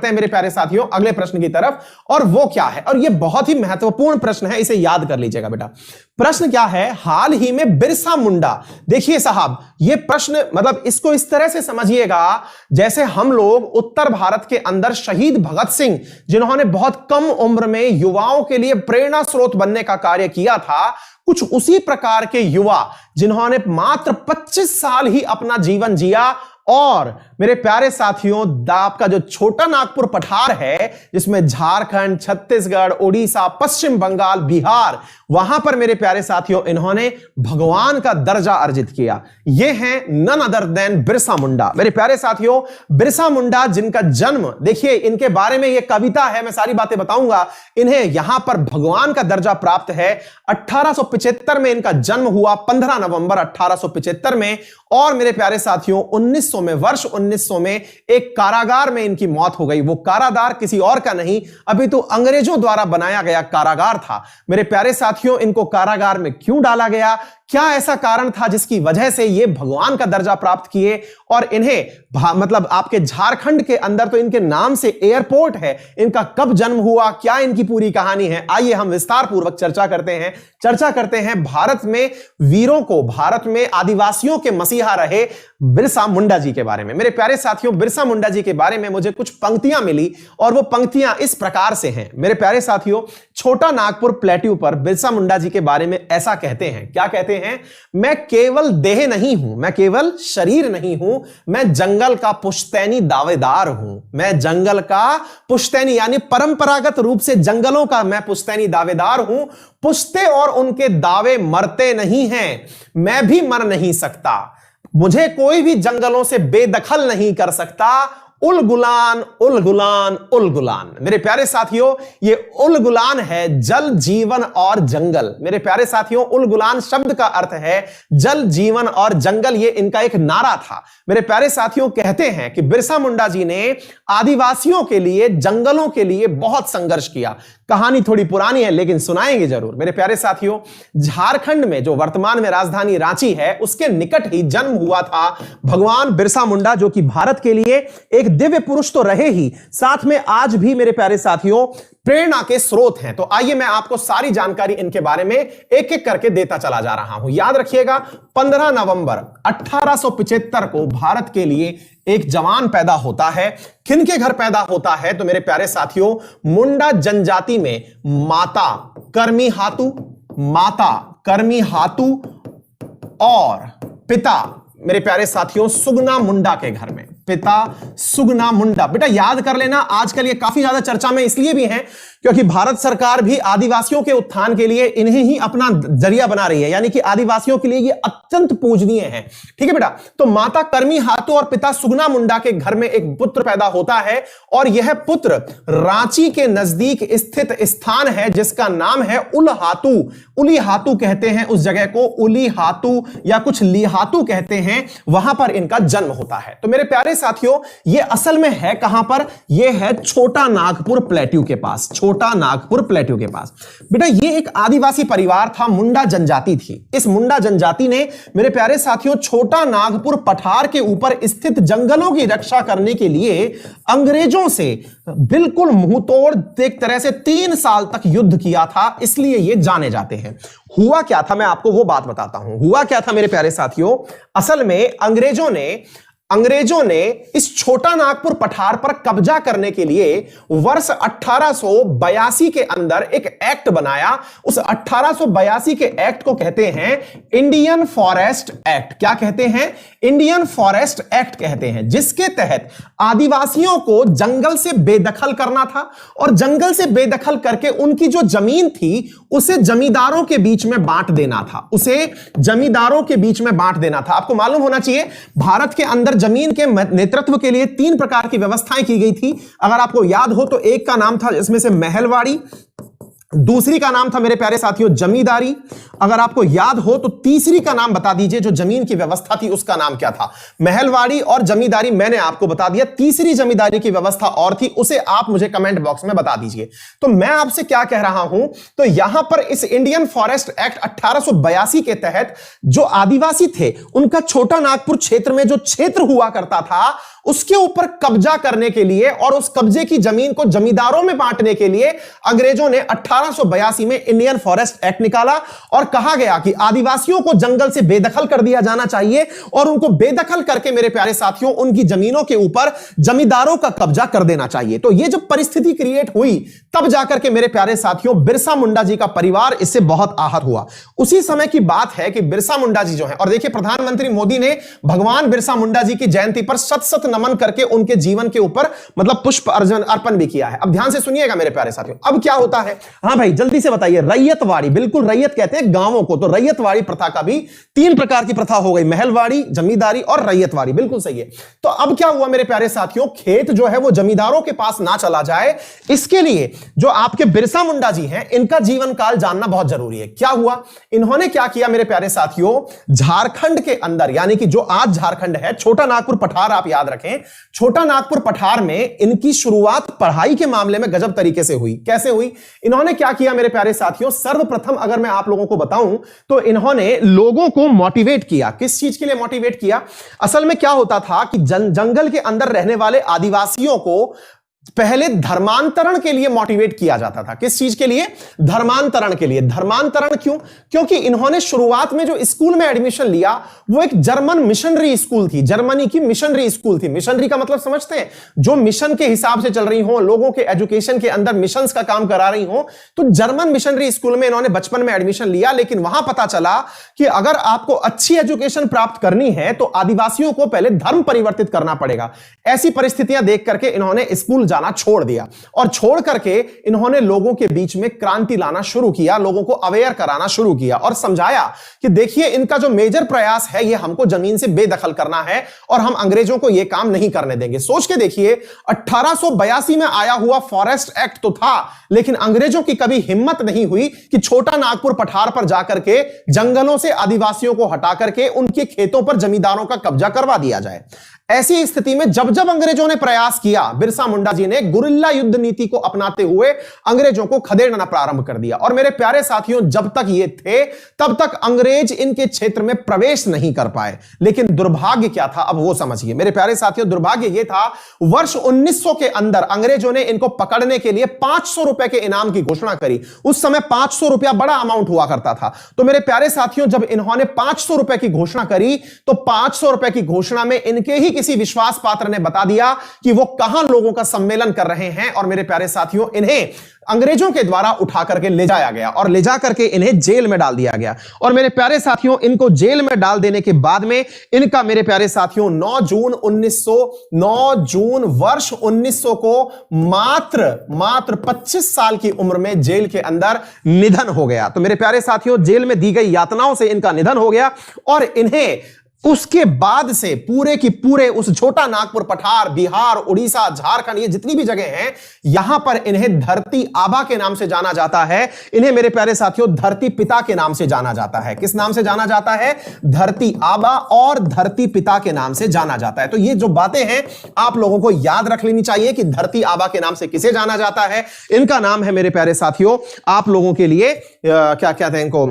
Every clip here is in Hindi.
हैं मेरे प्यारे साथियों अगले प्रश्न की तरफ, और वो क्या है, और ये बहुत ही महत्वपूर्ण प्रश्न है, इसे याद कर लीजिएगा बेटा। प्रश्न क्या है, हाल ही में बिरसा मुंडा, देखिए साहब ये प्रश्न मतलब इसको इस तरह से समझिएगा जैसे हम लोग उत्तर भारत के अंदर शहीद भगत सिंह, जिन्होंने बहुत कम उम्र में युवाओं के लिए प्रेरणा स्रोत बनने का कार्य किया था, कुछ उसी प्रकार के युवा जिन्होंने मात्र 25 साल ही अपना जीवन जिया, और मेरे प्यारे साथियों आपका जो छोटा नागपुर पठार है, जिसमें झारखंड, छत्तीसगढ़, उड़ीसा, पश्चिम बंगाल, बिहार, वहां पर मेरे प्यारे साथियों इन्होंने भगवान का दर्जा अर्जित किया। ये हैं none other than Birsa Munda. मेरे प्यारे साथियों बिरसा मुंडा जिनका जन्म, देखिए इनके बारे में ये कविता है, मैं सारी बातें बताऊंगा, इन्हें यहां पर भगवान का दर्जा प्राप्त है। 1875 में इनका जन्म हुआ, 15 नवंबर 1875 में, और मेरे प्यारे साथियों 1900 में, वर्ष 1900 में एक कारागार में इनकी मौत हो गई। वो कारागार किसी और का नहीं, अभी तो अंग्रेजों द्वारा बनाया गया कारागार था। मेरे प्यारे साथियों इनको कारागार में क्यों डाला गया, क्या ऐसा कारण था जिसकी वजह से ये भगवान का दर्जा प्राप्त किए, और इन्हें मतलब आपके झारखंड के अंदर तो इनके नाम से एयरपोर्ट है, इनका कब जन्म हुआ, क्या इनकी पूरी कहानी है, आइए हम विस्तार पूर्वक चर्चा करते हैं भारत में वीरों को, भारत में आदिवासियों के मसीहा रहे बिरसा मुंडा जी के बारे में। मेरे प्यारे साथियों बिरसा मुंडा जी के बारे में मुझे कुछ पंक्तियां मिली, और वो पंक्तियां इस प्रकार से हैं। मेरे प्यारे साथियों छोटा नागपुर प्लेट्यू पर बिरसा मुंडा जी के बारे में ऐसा कहते हैं, क्या कहते हैं, मैं केवल देह नहीं हूं, मैं केवल शरीर नहीं हूं, मैं जंगल का पुश्तैनी दावेदार हूं। मैं जंगल का पुश्तैनी यानी परंपरागत रूप से जंगलों का मैं पुश्तैनी दावेदार हूं। पुश्ते और उनके दावे मरते नहीं हैं, मैं भी मर नहीं सकता, मुझे कोई भी जंगलों से बेदखल नहीं कर सकता। उल गुलान उल गुलान उल गुलान। मेरे प्यारे साथियों ये उल गुलान है जल, जीवन और जंगल। मेरे प्यारे साथियों उल गुलान शब्द का अर्थ है जल, जीवन और जंगल, ये इनका एक नारा था। मेरे प्यारे साथियों कहते हैं कि बिरसा मुंडा जी ने आदिवासियों के लिए, जंगलों के लिए बहुत संघर्ष किया। कहानी थोड़ी पुरानी है लेकिन सुनाएंगे जरूर। मेरे प्यारे साथियों झारखंड में जो वर्तमान में राजधानी रांची है, उसके निकट ही जन्म हुआ था भगवान बिरसा मुंडा, जो कि भारत के लिए एक दिव्य पुरुष तो रहे ही, साथ में आज भी मेरे प्यारे साथियों प्रेरणा के स्रोत हैं। तो आइए मैं आपको सारी जानकारी इनके बारे में एक एक करके देता चला जा रहा हूं। याद रखिएगा 15 नवंबर 1875 को भारत के लिए एक जवान पैदा होता है। किनके घर पैदा होता है, तो मेरे प्यारे साथियों मुंडा जनजाति में माता कर्मी हातू और पिता मेरे प्यारे साथियों सुगना मुंडा के घर में, पिता सुगना मुंडा। बेटा याद कर लेना, आजकल ये काफी ज्यादा चर्चा में इसलिए भी है क्योंकि भारत सरकार भी आदिवासियों के उत्थान के लिए इन्हें ही अपना जरिया बना रही है, यानी कि आदिवासियों के लिए ये अत्यंत पूजनीय है। ठीक है बेटा, तो माता कर्मी हातू और पिता सुगना मुंडा के घर में एक पुत्र पैदा होता है, और यह पुत्र रांची के नजदीक स्थित स्थान है जिसका नाम है उलहातू। उली हातू कहते हैं उस जगह को, उली हातू या कुछ लिहातू कहते हैं, वहां पर इनका जन्म होता है। तो मेरे प्यारे साथियों ये असल में है कहां पर, यह है छोटा नागपुर प्लेट्यू के पास, छोटा नागपुर प्लेट्यू के पास। बेटा ये एक आदिवासी परिवार था, मुंडा जनजाति थी। इस मुंडा जनजाति ने मेरे प्यारे साथियों छोटा नागपुर पठार के ऊपर स्थित जंगलों की रक्षा करने के लिए अंग्रेजों से बिल्कुल मुंहतोड़ एक तरह से 3 साल तक युद्ध किया था, इसलिए ये जाने जाते हैं। हुआ क्या था मैं आपको वो बात बताता हूं। हुआ क्या था मेरे प्यारे साथियों, असल में अंग्रेजों ने इस छोटा नागपुर पठार पर कब्जा करने के लिए वर्ष 1882 के अंदर एक एक्ट बनाया। उस 1882 के एक्ट को कहते हैं इंडियन फॉरेस्ट एक्ट। क्या कहते हैं, इंडियन फॉरेस्ट एक्ट कहते हैं, जिसके तहत आदिवासियों को जंगल से बेदखल करना था, और जंगल से बेदखल करके उनकी जो जमीन थी उसे जमींदारों के बीच में बांट देना था, आपको मालूम होना चाहिए भारत के अंदर जमीन के नेतृत्व के लिए 3 प्रकार की व्यवस्थाएं की गई थी। अगर आपको याद हो तो एक का नाम था इसमें से महलवाड़ी, दूसरी का नाम था मेरे प्यारे साथियों जमींदारी। अगर आपको याद हो तो तीसरी का नाम बता दीजिए, जो जमीन की व्यवस्था थी उसका नाम क्या था। महलवाड़ी और जमींदारी मैंने आपको बता दिया, तीसरी जमींदारी की व्यवस्था और थी, उसे आप मुझे कमेंट बॉक्स में बता दीजिए। तो मैं आपसे क्या कह रहा हूं, तो यहां पर इस इंडियन फॉरेस्ट एक्ट 1882 के तहत जो आदिवासी थे उनका छोटा नागपुर क्षेत्र में जो क्षेत्र हुआ करता था उसके ऊपर कब्जा करने के लिए और उस कब्जे की जमीन को जमींदारों में बांटने के लिए अंग्रेजों ने 1882 में इंडियन फॉरेस्ट एक्ट निकाला और कहा गया कि आदिवासियों को जंगल से बेदखल कर दिया जाना चाहिए और उनको बेदखल करके मेरे प्यारे साथियों उनकी जमीनों के ऊपर जमींदारों का कब्जा कर देना चाहिए। तो यह जब परिस्थिति क्रिएट हुई तब जाकर के मेरे प्यारे साथियों बिरसा मुंडा जी का परिवार इससे बहुत आहत हुआ। उसी समय की बात है कि बिरसा मुंडा जी जो है, और देखिए प्रधानमंत्री मोदी ने भगवान बिरसा मुंडा जी की जयंती पर शत शत नमन करके उनके जीवन के ऊपर मतलब पुष्प अर्पण भी किया है। अब ध्यान से सुनिएगा मेरे प्यारे साथियों, अब क्या होता है। हाँ भाई जल्दी से बताइए। रैयतवाड़ी, बिल्कुल रैयत कहते हैं गांवों को, तो रैयतवाड़ी प्रथा का भी 3 प्रकार की प्रथा हो गई, महलवाड़ी, जमींदारी और रैयतवाड़ी। बिल्कुल सही है। तो अब क्या हुआ मेरे प्यारे साथियों, खेत जो है वो जमींदारों के पास ना चला जाए, इसके लिए जो आपके बिरसा मुंडा जी हैं इनका जीवन काल जानना बहुत जरूरी है। क्या हुआ, इन्होंने क्या किया मेरे प्यारे साथियों, झारखंड के अंदर, यानी कि जो आज झारखंड है, छोटा नागपुर पठार आप याद रखें, छोटा नागपुर पठार में इनकी शुरुआत पढ़ाई के मामले में गजब तरीके से हुई। कैसे हुई, इन्होंने क्या किया मेरे प्यारे साथियों, सर्वप्रथम अगर मैं आप लोगों को बताऊं तो इन्होंने लोगों को मोटिवेट किया। किस चीज के लिए मोटिवेट किया, असल में क्या होता था कि जंगल के अंदर रहने वाले आदिवासियों को पहले धर्मांतरण के लिए मोटिवेट किया जाता था। किस चीज के लिए, धर्मांतरण के लिए। धर्मांतरण क्यों, क्योंकि इन्होंने शुरुआत में जो स्कूल में एडमिशन लिया वो एक जर्मन मिशनरी स्कूल थी, जर्मनी की मिशनरी स्कूल थी। मिशनरी का मतलब समझते हैं, जो मिशन के हिसाब से चल रही हो, लोगों के एजुकेशन के अंदर मिशंस का काम करा रही हो। तो जर्मन मिशनरी स्कूल में इन्होंने बचपन में एडमिशन लिया, लेकिन वहां पता चला कि अगर आपको अच्छी एजुकेशन प्राप्त करनी है तो आदिवासियों को पहले धर्म परिवर्तित करना पड़ेगा। ऐसी परिस्थितियां देख करके इन्होंने स्कूल जाना छोड़ दिया और छोड़ करके इन्होंने लोगों के बीच में क्रांति लाना शुरू किया, लोगों को अवेयर कराना शुरू किया और समझाया कि देखिए इनका जो मेजर प्रयास है ये हमको जमीन से बेदखल करना है और हम अंग्रेजों को यह काम नहीं करने देंगे। सोच के देखिए 1882 में आया हुआ फॉरेस्ट एक्ट तो था, लेकिन अंग्रेजों की कभी हिम्मत नहीं हुई कि छोटा नागपुर पठार पर जाकर के जंगलों से आदिवासियों को हटा करके उनके खेतों पर जमींदारों का कब्जा करवा दिया जाए। ऐसी स्थिति में जब जब अंग्रेजों ने प्रयास किया, बिरसा मुंडा जी ने गुरिल्ला युद्ध नीति को अपनाते हुए अंग्रेजों को खदेड़ना प्रारंभ कर दिया। और मेरे प्यारे साथियों जब तक ये थे तब तक अंग्रेज इनके क्षेत्र में प्रवेश नहीं कर पाए। लेकिन दुर्भाग्य क्या था, अब वो समझिए मेरे प्यारे साथियों। दुर्भाग्य ये था, वर्ष 1900 के अंदर अंग्रेजों ने इनको पकड़ने के लिए 500 रुपए के इनाम की घोषणा करी। उस समय 500 रुपया बड़ा अमाउंट हुआ करता था। तो मेरे प्यारे साथियों जब इन्होंने 500 रुपए की घोषणा करी तो 500 रुपए की घोषणा में इनके ही किसी विश्वास पात्र ने बता दिया कि वो कहां लोगों का सम्मेलन कर रहे हैं। और मेरे प्यारे साथियों इन्हें अंग्रेजों के द्वारा उठा करके ले जाया गया और ले जा करके इन्हें जेल में डाल दिया गया। और मेरे प्यारे साथियों इनको जेल में डाल देने के बाद में इनका मेरे प्यारे साथियों 9 जून वर्ष 1900 को मात्र 25 साल की उम्र में जेल के अंदर निधन हो गया। तो मेरे प्यारे साथियों जेल में दी गई यातनाओं से इनका निधन हो गया और इन्हें उसके बाद से पूरे की पूरे उस छोटा नागपुर पठार, बिहार, उड़ीसा, झारखंड, ये जितनी भी जगह हैं यहां पर इन्हें धरती आबा के नाम से जाना जाता है। इन्हें मेरे प्यारे साथियों धरती पिता के नाम से जाना जाता है। किस नाम से जाना जाता है, धरती आबा और धरती पिता के नाम से जाना जाता है। तो ये जो बातें हैं आप लोगों को याद रख लेनी चाहिए कि धरती आबा के नाम से किसे जाना जाता है। इनका नाम है मेरे प्यारे साथियों आप लोगों के लिए क्या कहते हैं इनको,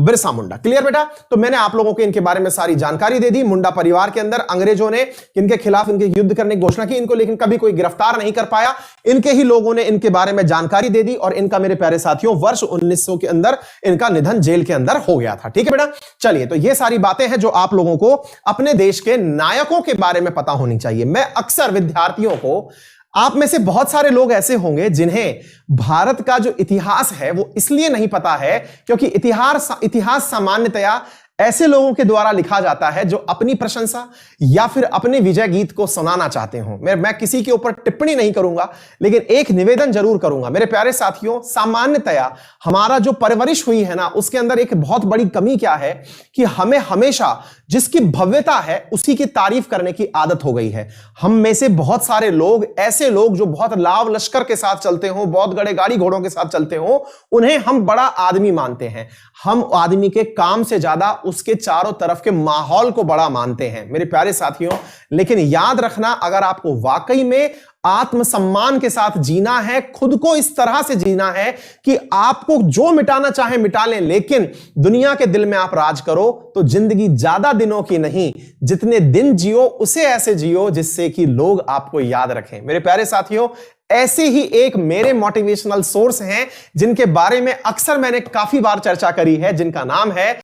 बिरसा मुंडा। क्लियर बेटा। तो मैंने आप लोगों को इनके बारे में सारी जानकारी दे दी। मुंडा परिवार के अंदर अंग्रेजों ने इनके खिलाफ इनके युद्ध करने की घोषणा की, इनको लेकिन कभी कोई गिरफ्तार नहीं कर पाया। इनके ही लोगों ने इनके बारे में जानकारी दे दी और इनका मेरे प्यारे साथियों वर्ष 1900 के अंदर इनका निधन जेल के अंदर हो गया था। ठीक है बेटा। चलिए तो ये सारी बातें हैं जो आप लोगों को अपने देश के नायकों के बारे में पता होनी चाहिए। मैं अक्सर विद्यार्थियों को, आप में से बहुत सारे लोग ऐसे होंगे जिन्हें भारत का जो इतिहास है वो इसलिए नहीं पता है क्योंकि इतिहास सामान्यतया ऐसे लोगों के द्वारा लिखा जाता है जो अपनी प्रशंसा या फिर अपने विजय गीत को सुनाना चाहते हो। मैं किसी के ऊपर टिप्पणी नहीं करूंगा, लेकिन एक निवेदन जरूर करूंगा। मेरे प्यारे साथियों, सामान्यतया हमारा जो परवरिश हुई है ना, उसके अंदर एक बहुत बड़ी कमी क्या है कि हमें हमेशा जिसकी भव्यता है उसी की तारीफ करने की आदत हो गई है। हम में से बहुत सारे लोग, ऐसे लोग जो बहुत लाव लश्कर के साथ चलते हो, बहुत बड़े गाड़ी घोड़ों के साथ चलते हो, उन्हें हम बड़ा आदमी मानते हैं। हम आदमी के काम से ज्यादा उसके चारों तरफ के माहौल को बड़ा मानते हैं मेरे प्यारे साथियों। लेकिन याद रखना, अगर आपको वाकई में आत्मसम्मान के साथ जीना है, खुद को इस तरह से जीना है कि आपको जो मिटाना चाहे मिटा लें, लेकिन दुनिया के दिल में आप राज करो, तो जिंदगी ज्यादा दिनों की नहीं, जितने दिन जियो उसे ऐसे जियो जिससे कि लोग आपको याद रखें। मेरे प्यारे साथियों, ऐसे ही एक मेरे मोटिवेशनल सोर्स हैं जिनके बारे में अक्सर मैंने काफी बार चर्चा करी है, जिनका नाम है